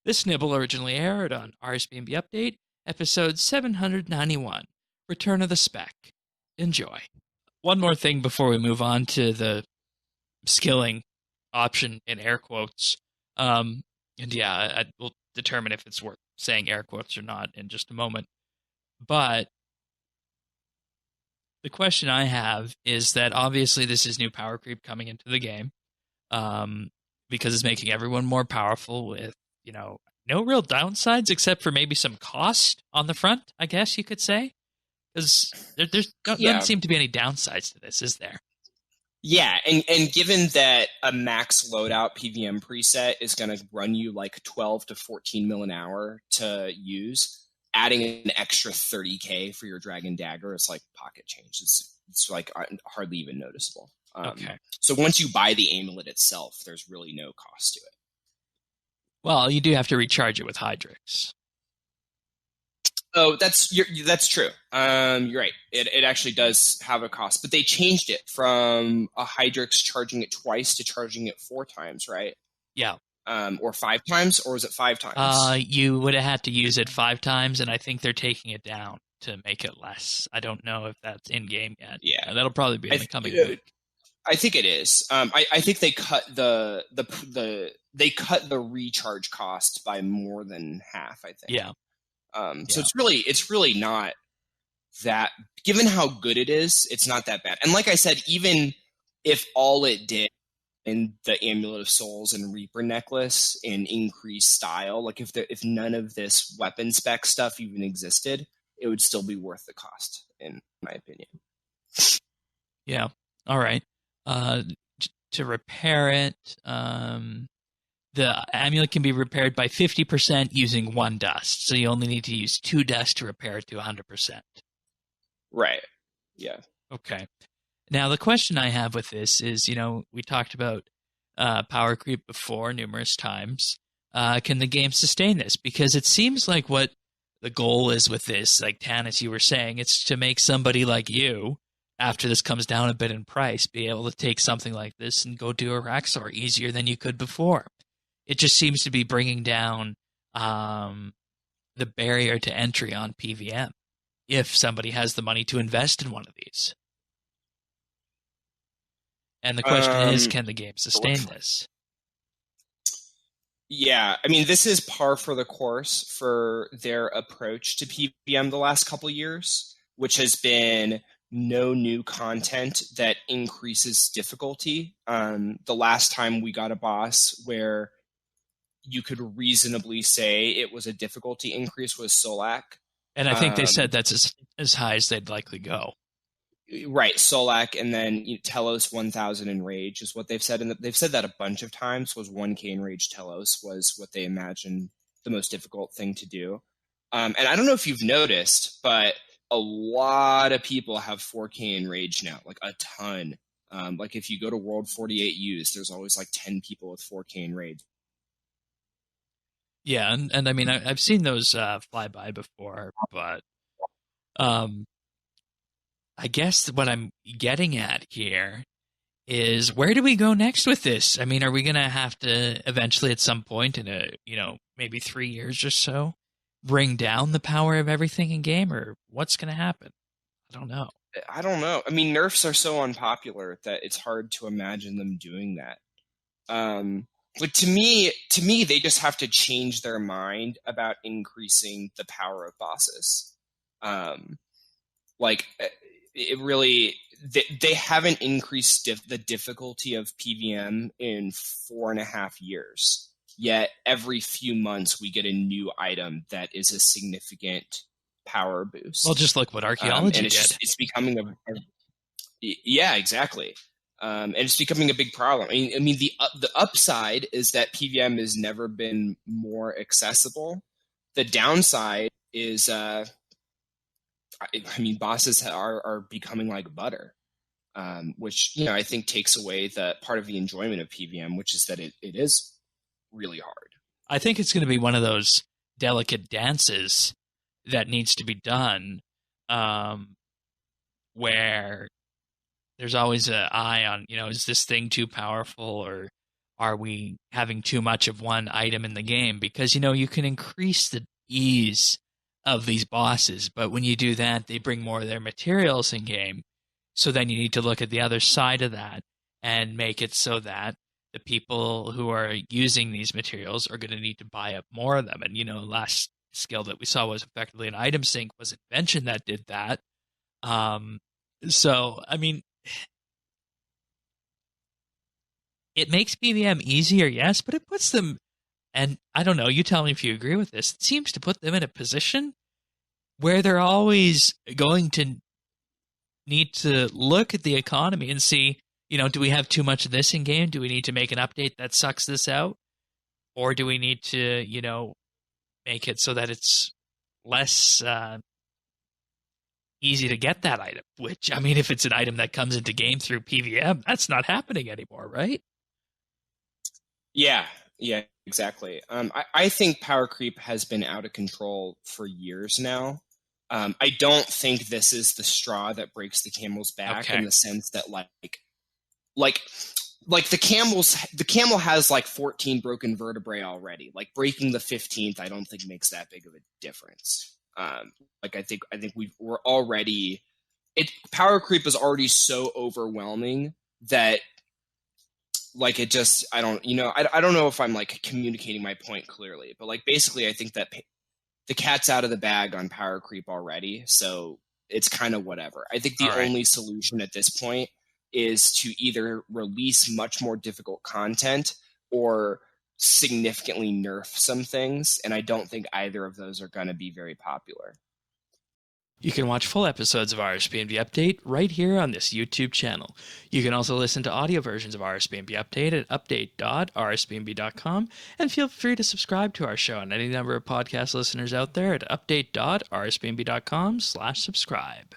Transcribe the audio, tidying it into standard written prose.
This nibble originally aired on RSBANDB Update, episode 791, Return of the Spec. Enjoy. One more thing before we move on to the skilling option in air quotes. And yeah, we'll determine if it's worth saying air quotes or not in just a moment. But the question I have is that obviously this is new power creep coming into the game, because it's making everyone more powerful with, no real downsides except for maybe some cost on the front, I guess you could say. Because doesn't seem to be any downsides to this, is there? Yeah, and given that a max loadout PVM preset is going to run you like 12 to 14 mil an hour to use, adding an extra 30K for your Dragon Dagger is like pocket change. It's like hardly even noticeable. Okay. So once you buy the amulet itself, there's really no cost to it. Well, you do have to recharge it with Hydrix. Oh, that's true. You're right. It actually does have a cost, but they changed it from a Hydrix charging it twice to charging it 4 times, right? Yeah. Or 5 times, or is it 5 times? You would have had to use it 5 times, and I think they're taking it down to make it less. I don't know if that's in game yet. Yeah, that'll probably be in the coming week. I think it is. I think they cut the recharge cost by more than half, I think. Yeah. So it's really not that, given how good it is, it's not that bad. And like I said, even if all it did in the Amulet of Souls and Reaper necklace and increased style, like if none of this weapon spec stuff even existed, it would still be worth the cost, in my opinion. Yeah. All right. To repair it, the amulet can be repaired by 50% using 1 dust. So you only need to use 2 dust to repair it to 100%. Right. Yeah. Okay. Now, the question I have with this is, we talked about power creep before numerous times. Can the game sustain this? Because it seems like what the goal is with this, like Tan, as you were saying, it's to make somebody like you, after this comes down a bit in price, be able to take something like this and go do a Raxor easier than you could before. It just seems to be bringing down the barrier to entry on PVM if somebody has the money to invest in one of these. And the question is, can the game sustain this? Yeah, I mean, this is par for the course for their approach to PVM the last couple of years, which has been no new content that increases difficulty. The last time we got a boss where you could reasonably say it was a difficulty increase was Solak. And I think they said that's as high as they'd likely go. Right, Solak, and then Telos 1000 in Rage is what they've said. And they've said that a bunch of times, was 1K in Rage Telos was what they imagined the most difficult thing to do. And I don't know if you've noticed, but a lot of people have 4K in Rage now, like a ton. Like if you go to World 48 Use, there's always like 10 people with 4K in Rage. Yeah, and I mean, I've seen those fly by before, but I guess what I'm getting at here is, where do we go next with this? I mean, are we going to have to eventually at some point in maybe 3 years or so, bring down the power of everything in game, or what's going to happen? I don't know. I mean, nerfs are so unpopular that it's hard to imagine them doing that. But to me, they just have to change their mind about increasing the power of bosses. It really, they haven't increased the difficulty of PVM in 4.5 years. Yet every few months we get a new item that is a significant power boost. Well, just look what archaeology and it's becoming yeah, exactly. And it's becoming a big problem. I mean, the upside is that PVM has never been more accessible. The downside is, bosses are becoming like butter, which I think takes away the part of the enjoyment of PVM, which is that it is really hard. I think it's going to be one of those delicate dances that needs to be done, where there's always an eye on, is this thing too powerful, or are we having too much of one item in the game? Because, you know, you can increase the ease of these bosses, but when you do that, they bring more of their materials in game. So then you need to look at the other side of that and make it so that the people who are using these materials are going to need to buy up more of them. And, you know, last skill that we saw was effectively an item sink, was Invention that did that. So, I mean, it makes PVM easier, yes, but it puts them, and I don't know, you tell me if you agree with this, it seems to put them in a position where they're always going to need to look at the economy and see, you know, do we have too much of this in game? Do we need to make an update that sucks this out? Or do we need to, you know, make it so that it's less easy to get that item? Which, I mean, if it's an item that comes into game through PVM, that's not happening anymore, right? Yeah, exactly. I think power creep has been out of control for years now. I don't think this is the straw that breaks the camel's back in the sense that like the camel has like 14 broken vertebrae already. Like breaking the 15th, I don't think makes that big of a difference. Like I think we're already power creep is already so overwhelming that like it just I don't know if I'm like communicating my point clearly, but like basically I think that the cat's out of the bag on power creep already, so it's kind of whatever. I think the only solution at this point is to either release much more difficult content or significantly nerf some things, and I don't think either of those are going to be very popular. You can watch full episodes of RSBANDB Update right here on this YouTube channel. You can also listen to audio versions of RSBANDB Update at update.rsbnb.com, and feel free to subscribe to our show and any number of podcast listeners out there at update.rsbnb.com/subscribe.